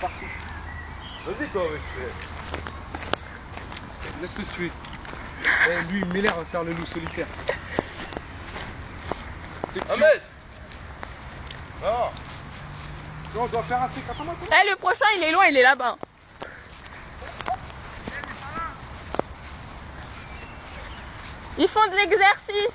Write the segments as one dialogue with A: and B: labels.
A: c'est parti.
B: Vas-y toi, mec.
A: Laisse-le se tuer. Lui, il m'énerve à faire le loup solitaire.
B: Ahmed. Non.
A: On doit faire un truc. Attends-moi.
C: Eh, le prochain, il est loin, il est là-bas. Ils font de l'exercice.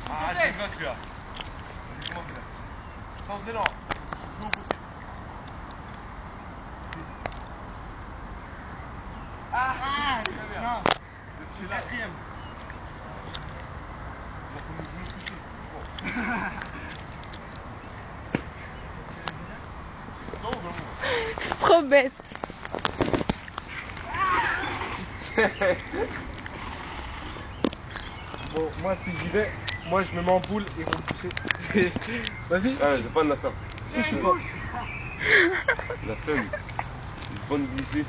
B: Ah, c'est gosse celui-là. Sans élan. Ah, non. Le quatrième.
C: C'est trop bête.
A: Bon, moi, si j'y vais, moi, je me mets en boule et ils vont me pousser. Vas-y.
B: Ah, j'ai pas de la faire.
A: Si, je suis pas.
B: La flemme. Une bonne glissée.